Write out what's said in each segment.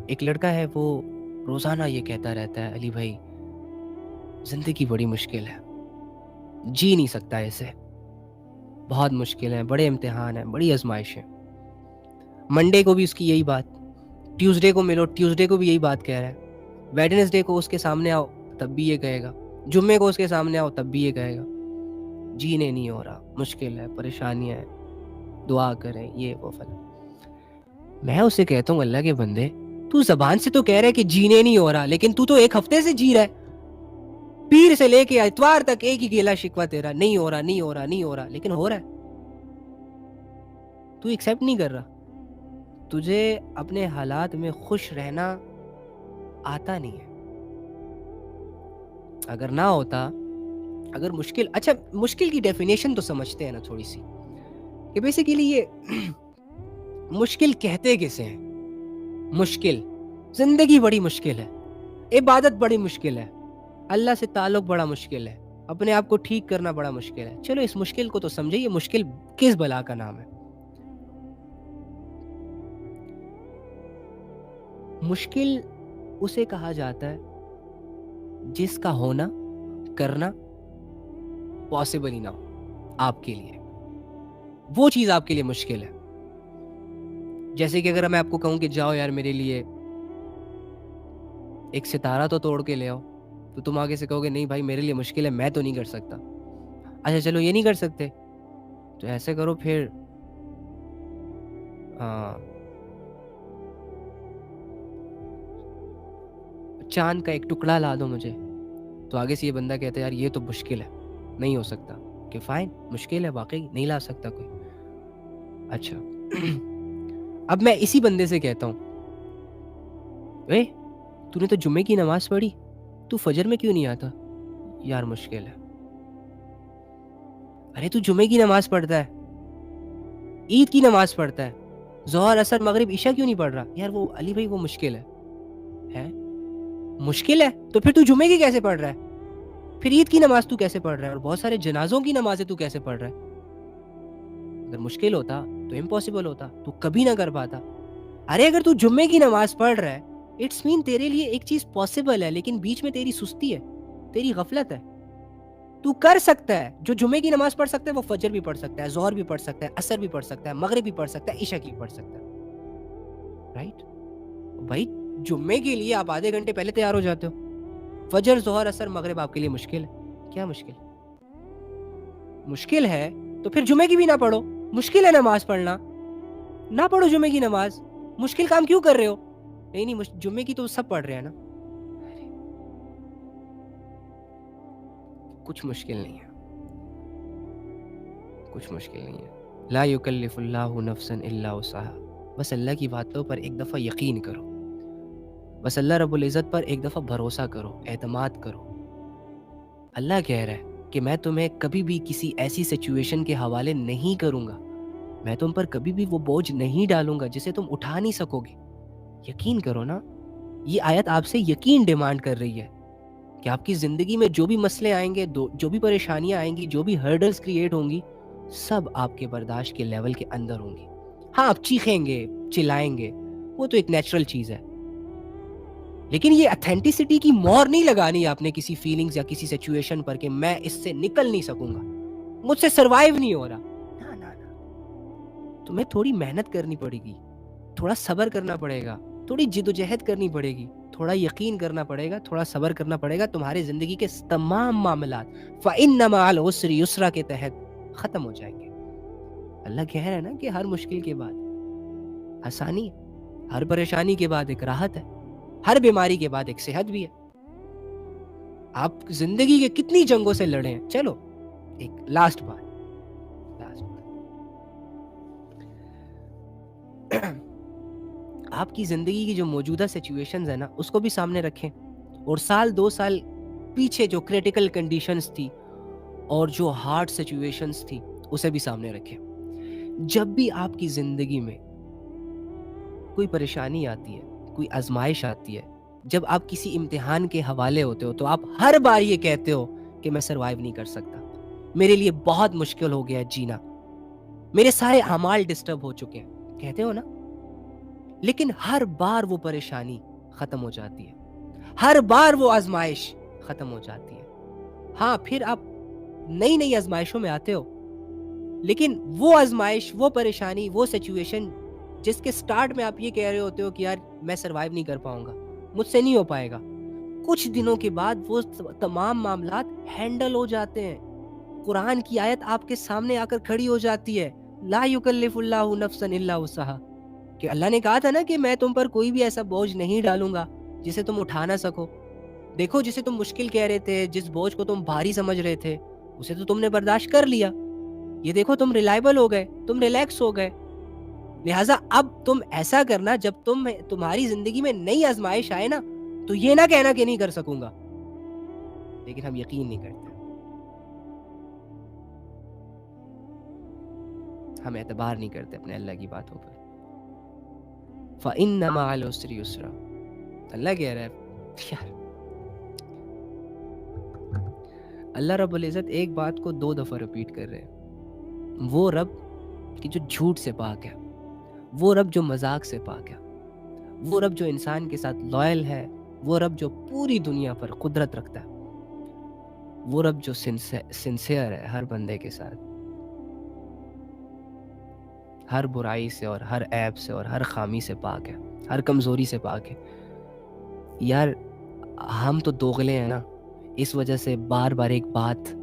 ایک لڑکا ہے وہ روزانہ یہ کہتا رہتا ہے علی بھائی زندگی بڑی مشکل ہے، جی نہیں سکتا اسے، بہت مشکل ہے، بڑے امتحان ہیں، بڑی آزمائش ہے. منڈے کو بھی اس کی یہی بات، ٹیوزڈے کو ملو ٹیوزڈے کو بھی یہی بات کہہ رہا ہے، ویڈنسڈے کو اس کے سامنے آؤ تب بھی یہ کہے گا، جمعے کو اس کے سامنے آؤ تب بھی یہ کہے گا جینے نہیں ہو رہا، مشکل ہے، پریشانیاں ہیں، دعا کریں، یہ وہ فلاں. میں اسے کہتا ہوں اللہ کے بندے تو زبان سے تو کہہ رہے کہ جینے نہیں ہو رہا، لیکن تو ایک ہفتے سے جی رہا ہے، پیر سے لے کے اتوار تک ایک ہی گیلا شکوہ تیرا، نہیں ہو رہا نہیں ہو رہا نہیں ہو رہا، لیکن ہو رہا ہے. تو ایکسیپٹ نہیں کر رہا. تجھے اپنے حالات میں خوش رہنا آتا نہیں ہے. اگر نہ ہوتا، اگر مشکل، اچھا مشکل کی ڈیفینیشن تو سمجھتے ہیں نا تھوڑی سی، کہ بیسیکلی یہ مشکل کہتے کسے ہیں؟ مشکل، زندگی بڑی مشکل ہے، عبادت بڑی مشکل ہے، اللہ سے تعلق بڑا مشکل ہے، اپنے آپ کو ٹھیک کرنا بڑا مشکل ہے. چلو اس مشکل کو تو سمجھے، یہ مشکل کس بلا کا نام ہے؟ مشکل اسے کہا جاتا ہے جس کا ہونا کرنا پاسبل ہی نہ ہو آپ کے لیے، وہ چیز آپ کے لیے مشکل ہے. جیسے کہ اگر میں آپ کو کہوں کہ جاؤ یار میرے لیے ایک ستارہ تو توڑ کے لے آؤ، تو تم آگے سے کہو گے نہیں بھائی میرے لیے مشکل ہے، میں تو نہیں کر سکتا. اچھا چلو یہ نہیں کر سکتے تو ایسے کرو پھر چاند کا ایک ٹکڑا لا دو مجھے. تو آگے سے یہ بندہ کہتا ہے یار یہ تو مشکل ہے، نہیں ہو سکتا. کہ فائن، مشکل ہے واقعی، نہیں لا سکتا کوئی. اچھا اب میں اسی بندے سے کہتا ہوں اے تو نے تو جمعے کی نماز پڑھی، تو فجر میں کیوں نہیں آتا؟ یار مشکل ہے. ارے تو جمعے کی نماز پڑھتا ہے، عید کی نماز پڑھتا ہے، ظہر اثر مغرب عشاء کیوں نہیں پڑھ رہا؟ یار وہ علی بھائی وہ مشکل ہے. مشکل ہے تو پھر تو جمعے کی کیسے پڑھ رہا ہے؟ پھر عید کی نماز تو کیسے پڑھ رہا ہے؟ اور بہت سارے جنازوں کی نمازیں تو کیسے پڑھ رہا ہے؟ اگر مشکل ہوتا تو امپاسبل ہوتا، تو کبھی نہ کر پاتا. ارے اگر تو جمعے کی نماز پڑھ رہا ہے اٹس مین تیرے لیے ایک چیز پاسبل ہے، لیکن بیچ میں تیری سستی ہے، تیری غفلت ہے. تو کر سکتا ہے، جو جمعے کی نماز پڑھ سکتا ہے وہ فجر بھی پڑھ سکتا ہے، ظہر بھی پڑھ سکتا ہے، عصر بھی پڑھ سکتا ہے، مغرب بھی پڑھ سکتا ہے، عشاء کی پڑھ سکتا ہے. رائٹ بھائی، جمعے کے لیے آپ آدھے گھنٹے پہلے تیار ہو جاتے ہو، فجر ظہر عصر مغرب آپ کے لیے مشکل ہے. کیا مشکل؟ مشکل ہے تو پھر جمعے کی بھی نہ پڑھو. مشکل ہے نماز پڑھنا، نہ پڑھو جمعے کی نماز. مشکل کام کیوں کر رہے ہو؟ نہیں جمعے کی تو سب پڑھ رہے ہیں نا. کچھ مشکل نہیں ہے، کچھ مشکل نہیں ہے. لا یکلف اللہ نفسا الا وسعها. بس اللہ کی باتوں پر ایک دفعہ یقین کرو، بس اللہ رب العزت پر ایک دفعہ بھروسہ کرو، اعتماد کرو. اللہ کہہ رہا ہے کہ میں تمہیں کبھی بھی کسی ایسی سچویشن کے حوالے نہیں کروں گا، میں تم پر کبھی بھی وہ بوجھ نہیں ڈالوں گا جسے تم اٹھا نہیں سکو گے. یقین کرو نا. یہ آیت آپ سے یقین ڈیمانڈ کر رہی ہے کہ آپ کی زندگی میں جو بھی مسئلے آئیں گے، جو بھی پریشانیاں آئیں گی، جو بھی ہرڈلز کریٹ ہوں گی، سب آپ کے برداشت کے لیول کے اندر ہوں گی. ہاں آپ چیخیں گے، چلائیں گے، وہ تو ایک نیچرل چیز ہے، لیکن یہ اتھینٹسٹی کی مہر نہیں لگانی آپ نے کسی فیلنگز یا کسی سچویشن پر کہ میں اس سے نکل نہیں سکوں گا، مجھ سے سروائیو نہیں ہو رہا. نا تمہیں تھوڑی محنت کرنی پڑے گی، تھوڑا صبر کرنا پڑے گا، تھوڑی جد و جہد کرنی پڑے گی، تھوڑا یقین کرنا پڑے گا، تھوڑا صبر کرنا پڑے گا. تمہارے زندگی کے تمام معاملات فَإِنَّ مَعَ الْعُسْرِ يُسْرًا کے تحت ختم ہو جائیں گے. اللہ کہہ رہا ہے نا کہ ہر مشکل کے بعد آسانی ہے، ہر پریشانی کے بعد ایک راحت ہے، ہر بیماری کے بعد ایک صحت بھی ہے. آپ زندگی کے کتنی جنگوں سے لڑے ہیں. چلو ایک لاسٹ بات، آپ کی زندگی کی جو موجودہ سچویشنز ہیں نا اس کو بھی سامنے رکھیں، اور سال 2 سال پیچھے جو کریٹیکل کنڈیشنز تھی اور جو ہارڈ سچویشنز تھی اسے بھی سامنے رکھیں. جب بھی آپ کی زندگی میں کوئی پریشانی آتی ہے، کوئی آزمائش آتی ہے، جب آپ کسی امتحان کے حوالے ہوتے ہو تو آپ ہر بار یہ کہتے ہو کہ میں سروائیو نہیں کر سکتا، میرے لیے بہت مشکل ہو گیا جینا، میرے سارے اعمال ڈسٹرب ہو چکے ہیں. کہتے ہو نا؟ لیکن ہر بار وہ پریشانی ختم ہو جاتی ہے، ہر بار وہ آزمائش ختم ہو جاتی ہے. ہاں پھر آپ نئی نئی آزمائشوں میں آتے ہو، لیکن وہ آزمائش، وہ پریشانی، وہ سچویشن جس کے سٹارٹ میں آپ یہ کہہ رہے ہوتے ہو کہ یار میں سروائیو نہیں کر پاؤں گا، مجھ سے نہیں ہو پائے گا، کچھ دنوں کے بعد وہ تمام معاملات ہینڈل ہو جاتے ہیں. قرآن کی آیت آپ کے سامنے آ کر کھڑی ہو جاتی ہے، لا یکلف اللہ نفسا الا وسعها، کہ اللہ نے کہا تھا نا کہ میں تم پر کوئی بھی ایسا بوجھ نہیں ڈالوں گا جسے تم اٹھا نہ سکو. دیکھو جسے تم مشکل کہہ رہے تھے، جس بوجھ کو تم بھاری سمجھ رہے تھے، اسے تو تم نے برداشت کر لیا. یہ دیکھو تم ریلائبل ہو گئے، تم ریلیکس ہو گئے. لہٰذا اب تم ایسا کرنا، جب تمہاری زندگی میں نئی آزمائش آئے نا، تو یہ نہ کہنا کہ نہیں کر سکوں گا. لیکن ہم یقین نہیں کرتے، ہم اعتبار نہیں کرتے اپنے اللہ کی باتوں پر. فَإِنَّ مَعَ الْعُسْرِ يُسْرًا، اللہ کہہ رہا ہے یار، اللہ رب العزت ایک بات کو 2 دفعہ ریپیٹ کر رہے ہیں. وہ رب کہ جو جھوٹ سے پاک ہے، وہ رب جو مذاق سے پاک ہے، وہ رب جو انسان کے ساتھ لائل ہے، وہ رب جو پوری دنیا پر قدرت رکھتا ہے، وہ رب جو سنسیئر ہے ہر بندے کے ساتھ، ہر برائی سے اور ہر عیب سے اور ہر خامی سے پاک ہے، ہر کمزوری سے پاک ہے. یار ہم تو دوغلے ہیں نا، اس وجہ سے بار بار ایک بات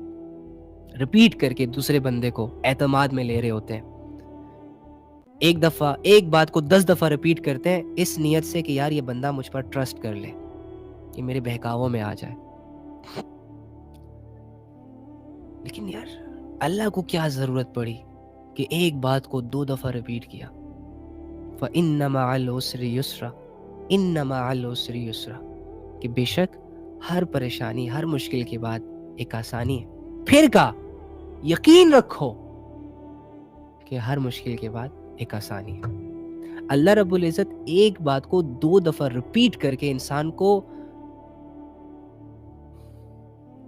ریپیٹ کر کے دوسرے بندے کو اعتماد میں لے رہے ہوتے ہیں. ایک دفعہ ایک بات کو 10 دفعہ ریپیٹ کرتے ہیں اس نیت سے کہ یار یہ بندہ مجھ پر ٹرسٹ کر لے، کہ میرے بہکاووں میں آ جائے. لیکن یار اللہ کو کیا ضرورت پڑی کہ ایک بات کو 2 دفعہ ریپیٹ کیا؟ فَإِنَّ مَعَ الْعُسْرِ يُسْرًا، إِنَّ مَعَ الْعُسْرِ يُسْرًا، کہ بے شک ہر پریشانی، ہر مشکل کے بعد ایک آسانی ہے. پھر کہا یقین رکھو کہ ہر مشکل کے بعد ایک آسانی ہے. اللہ رب العزت ایک بات کو 2 دفعہ ریپیٹ کر کے انسان کو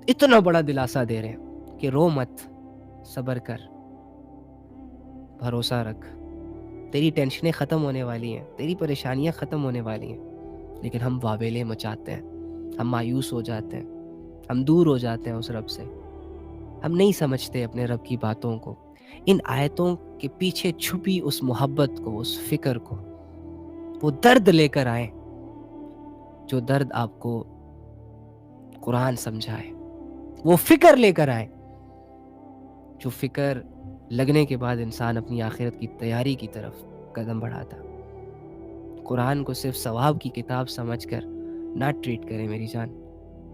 اتنا بڑا دلاسا دے رہے ہیں کہ رو مت، صبر کر، بھروسہ رکھ، تیری ٹینشنیں ختم ہونے والی ہیں، تیری پریشانیاں ختم ہونے والی ہیں. لیکن ہم واویلے مچاتے ہیں، ہم مایوس ہو جاتے ہیں، ہم دور ہو جاتے ہیں اس رب سے، ہم نہیں سمجھتے اپنے رب کی باتوں کو. ان آیتوں کے پیچھے چھپی اس محبت کو، اس فکر کو، وہ درد لے کر آئے جو درد آپ کو قرآن سمجھائے، وہ فکر لے کر آئے جو فکر لگنے کے بعد انسان اپنی آخرت کی تیاری کی طرف قدم بڑھاتا. قرآن کو صرف ثواب کی کتاب سمجھ کر نہ ٹریٹ کریں میری جان،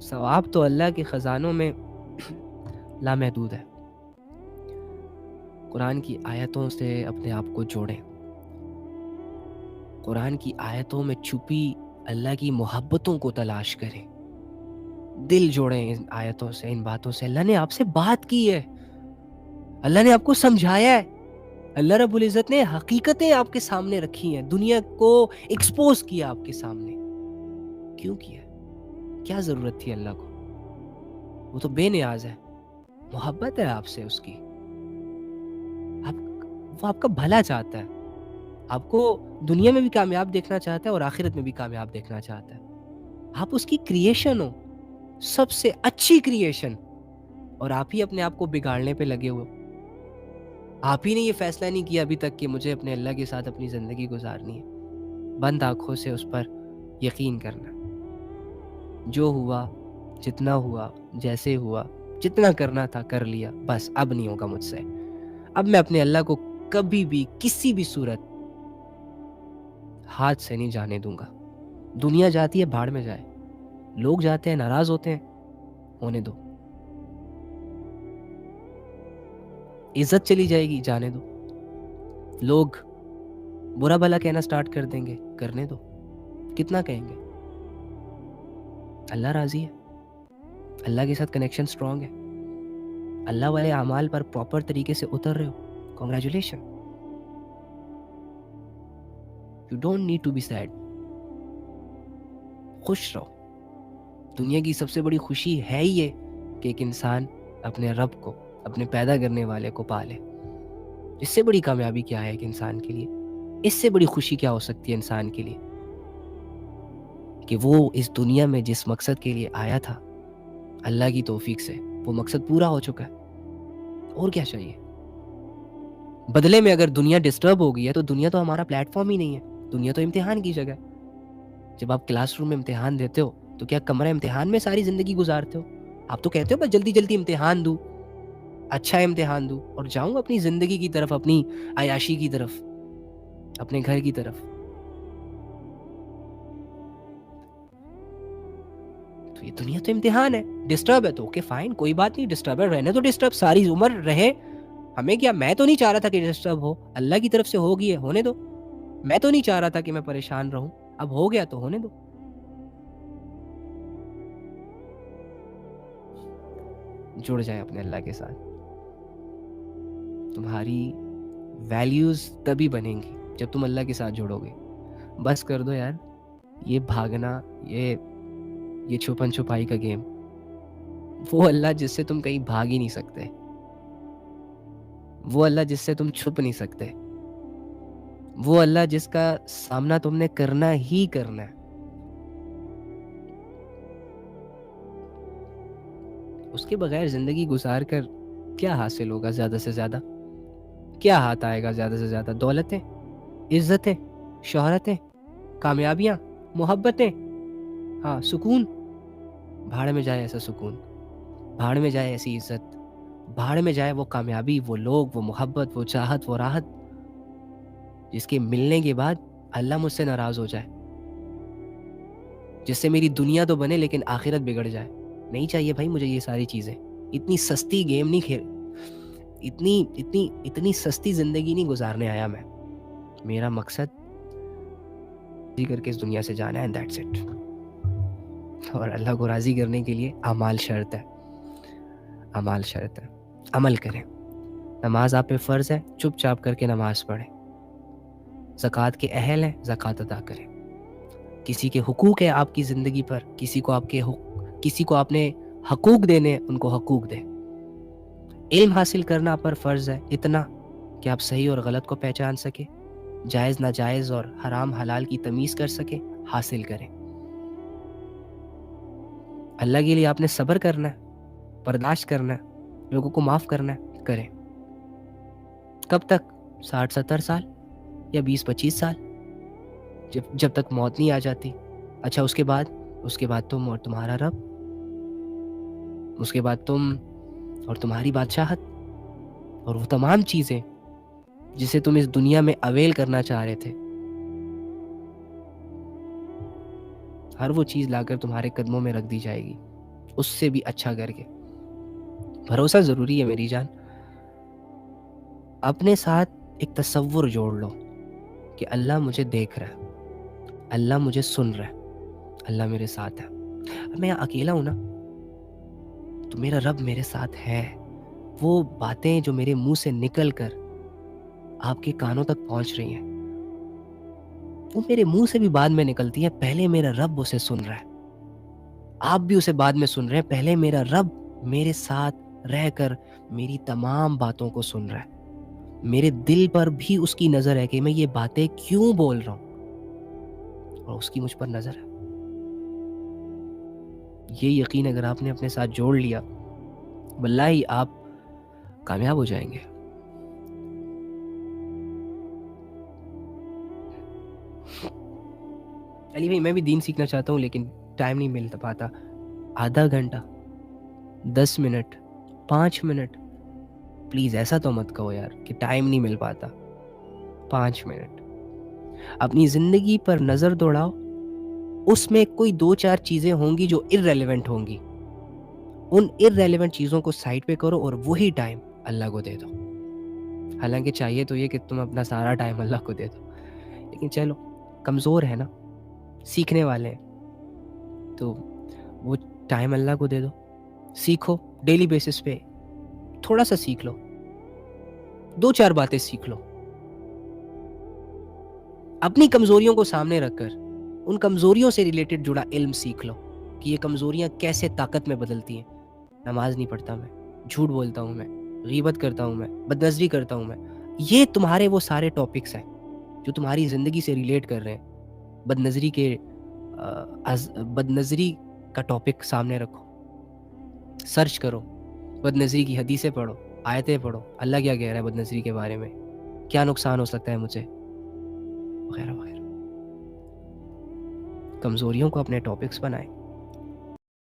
ثواب تو اللہ کے خزانوں میں لامحدود ہے. قرآن کی آیتوں سے اپنے آپ کو جوڑیں، قرآن کی آیتوں میں چھپی اللہ کی محبتوں کو تلاش کریں، دل جوڑیں ان آیتوں سے، ان باتوں سے. اللہ نے آپ سے بات کی ہے، اللہ نے آپ کو سمجھایا ہے، اللہ رب العزت نے حقیقتیں آپ کے سامنے رکھی ہیں، دنیا کو ایکسپوز کیا آپ کے سامنے. کیوں کیا؟ کیا ضرورت تھی اللہ کو؟ وہ تو بے نیاز ہے، محبت ہے آپ سے اس کی، وہ آپ کا بھلا چاہتا ہے، آپ کو دنیا میں بھی کامیاب دیکھنا چاہتا ہے اور آخرت میں بھی کامیاب دیکھنا چاہتا ہے. آپ اس کی کریشن ہو، سب سے اچھی کریشن، اور آپ ہی اپنے آپ کو بگاڑنے پہ لگے ہوئے. آپ ہی نے یہ فیصلہ نہیں کیا ابھی تک کہ مجھے اپنے اللہ کے ساتھ اپنی زندگی گزارنی ہے. بند آنکھوں سے اس پر یقین کرنا، جو ہوا، جتنا ہوا، جیسے ہوا، جتنا کرنا تھا کر لیا، بس اب نہیں ہوگا مجھ سے. اب میں اپنے اللہ کو کبھی بھی کسی بھی صورت ہاتھ سے نہیں جانے دوں گا. دنیا جاتی ہے بھاڑ میں جائے، لوگ جاتے ہیں ناراض ہوتے ہیں، ہونے دو. عزت چلی جائے گی، جانے دو. لوگ برا بھلا کہنا سٹارٹ کر دیں گے، کرنے دو. کتنا کہیں گے؟ اللہ راضی ہے، اللہ کے ساتھ کنیکشن سٹرونگ ہے، اللہ والے اعمال پر پراپر طریقے سے اتر رہے ہو، congratulation. You don't need to be sad. خوش رہو. دنیا کی سب سے بڑی خوشی ہے یہ کہ ایک انسان اپنے رب کو، اپنے پیدا کرنے والے کو پالے. اس سے بڑی کامیابی کیا ہے ایک انسان کے لیے؟ اس سے بڑی خوشی کیا ہو سکتی ہے انسان کے لیے کہ وہ اس دنیا میں جس مقصد کے لیے آیا تھا، اللہ کی توفیق سے وہ مقصد پورا ہو چکا ہے، اور کیا چاہیے؟ بدلے میں اگر دنیا ڈسٹرب ہو گئی ہے تو دنیا تو ہمارا پلیٹ فارم ہی نہیں ہے، دنیا تو امتحان کی جگہ ہے۔ جب آپ کلاس روم میں امتحان دیتے ہو تو کیا کمرہ امتحان میں ساری زندگی گزارتے ہو؟ آپ تو کہتے ہو بس جلدی جلدی امتحان دوں، اچھا امتحان دوں اور جاؤں اپنی زندگی کی طرف، اپنی عیاشی کی طرف، اپنے گھر کی طرف۔ تو یہ دنیا تو امتحان ہے، ڈسٹرب ہے تو اوکے فائن، کوئی بات نہیں، ڈسٹرب ہے رہنے تو، ڈسٹرب ساری عمر رہے، ہمیں کیا، میں تو نہیں چاہ رہا تھا کہ ڈسٹرب ہو، اللہ کی طرف سے ہو گئی ہے، ہونے دو۔ میں تو نہیں چاہ رہا تھا کہ میں پریشان رہوں، اب ہو گیا تو ہونے دو۔ جڑ جائے اپنے اللہ کے ساتھ، تمہاری ویلیوز تبھی بنیں گی جب تم اللہ کے ساتھ جڑو گے۔ بس کر دو یار یہ بھاگنا، یہ چھپن چھپائی کا گیم۔ وہ اللہ جس سے تم کہیں بھاگ ہی نہیں سکتے، وہ اللہ جس سے تم چھپ نہیں سکتے، وہ اللہ جس کا سامنا تم نے کرنا ہی کرنا ہے، اس کے بغیر زندگی گزار کر کیا حاصل ہوگا؟ زیادہ سے زیادہ کیا ہاتھ آئے گا؟ زیادہ سے زیادہ دولتیں، عزتیں، شہرتیں، کامیابیاں، محبتیں، ہاں سکون۔ بھاڑ میں جائے ایسا سکون، بھاڑ میں جائے ایسی عزت، بھاڑ میں جائے وہ کامیابی، وہ لوگ، وہ محبت، وہ چاہت، وہ راحت جس کے ملنے کے بعد اللہ مجھ سے ناراض ہو جائے، جس سے میری دنیا تو بنے لیکن آخرت بگڑ جائے۔ نہیں چاہیے بھائی مجھے یہ ساری چیزیں، اتنی سستی گیم نہیں کھیل، اتنی سستی زندگی نہیں گزارنے آیا میں۔ میرا مقصد راضی کر کے اس دنیا سے جانا ہے، دیٹس اٹ۔ اور اللہ کو راضی کرنے کے لیے اعمال شرط ہے، اعمال شرط ہے، عمل کریں۔ نماز آپ پہ فرض ہے، چپ چاپ کر کے نماز پڑھیں۔ زکوٰۃ کے اہل ہیں، زکوٰۃ ادا کریں۔ کسی کے حقوق ہے آپ کی زندگی پر، کسی کو آپ نے حقوق دینے، ان کو حقوق دیں۔ علم حاصل کرنا آپ پر فرض ہے، اتنا کہ آپ صحیح اور غلط کو پہچان سکیں، جائز ناجائز اور حرام حلال کی تمیز کر سکیں، حاصل کریں۔ اللہ کے لیے آپ نے صبر کرنا ہے، برداشت کرنا ہے، لوگوں کو معاف کرنا ہے، کریں۔ کب تک؟ 60-70 سال یا 20-25 سال، جب تک موت نہیں آ جاتی۔ اچھا اس کے بعد تم اور تمہارا رب، اس کے بعد تم اور تمہاری بادشاہت، اور وہ تمام چیزیں جسے تم اس دنیا میں اویل کرنا چاہ رہے تھے، ہر وہ چیز لا کر تمہارے قدموں میں رکھ دی جائے گی، اس سے بھی اچھا کر کے۔ بھروسہ ضروری ہے میری جان۔ اپنے ساتھ ایک تصور جوڑ لو کہ اللہ مجھے دیکھ رہا ہے، اللہ مجھے سن رہا ہے، اللہ میرے ساتھ ہے۔ اب میں اکیلا ہوں نا تو میرا رب میرے ساتھ ہے۔ وہ باتیں جو میرے منہ سے نکل کر آپ کے کانوں تک پہنچ رہی ہیں، وہ میرے منہ سے بھی بعد میں نکلتی ہیں، پہلے میرا رب اسے سن رہا ہے۔ آپ بھی اسے بعد میں سن رہے ہیں، پہلے میرا رب میرے ساتھ رہ کر میری تمام باتوں کو سن رہا ہے۔ میرے دل پر بھی اس کی نظر ہے کہ میں یہ باتیں کیوں بول رہا ہوں، اور اس کی مجھ پر نظر ہے۔ یہ یقین اگر آپ نے اپنے ساتھ جوڑ لیا، واللہ آپ کامیاب ہو جائیں گے۔ علی بھائی میں بھی دین سیکھنا چاہتا ہوں لیکن ٹائم نہیں مل پاتا۔ آدھا گھنٹہ، 10 منٹ، 5 منٹ، پلیز ایسا تو مت کہو یار کہ ٹائم نہیں مل پاتا۔ 5 منٹ اپنی زندگی پر نظر دوڑاؤ، اس میں کوئی 2-4 چیزیں ہوں گی جو irrelevant ہوں گی، ان irrelevant چیزوں کو سائڈ پہ کرو اور وہی ٹائم اللہ کو دے دو۔ حالانکہ چاہیے تو یہ کہ تم اپنا سارا ٹائم اللہ کو دے دو، لیکن چلو کمزور ہے نا، سیکھنے والے ہیں تو وہ ٹائم اللہ کو دے دو۔ سیکھو ڈیلی بیسس پہ، تھوڑا سا سیکھ لو، 2-4 باتیں سیکھ لو، اپنی کمزوریوں کو سامنے رکھ کر ان کمزوریوں سے ریلیٹڈ جڑا علم سیکھ لو کہ یہ کمزوریاں کیسے طاقت میں بدلتی ہیں۔ نماز نہیں پڑھتا میں، جھوٹ بولتا ہوں میں، غیبت کرتا ہوں میں، بدنظری کرتا ہوں میں، یہ تمہارے وہ سارے ٹاپکس ہیں جو تمہاری زندگی سے ریلیٹ کر رہے ہیں. بدنظری کے بدنظری کا ٹاپک سامنے رکھو، سرچ کرو، بدنظری کی حدیثیں پڑھو، آیتیں پڑھو، اللہ کیا کہہ رہا ہے بدنظری کے بارے میں، کیا نقصان ہو سکتا ہے مجھے، وغیرہ وغیرہ. کمزوریوں کو اپنے ٹاپکس بنائیں.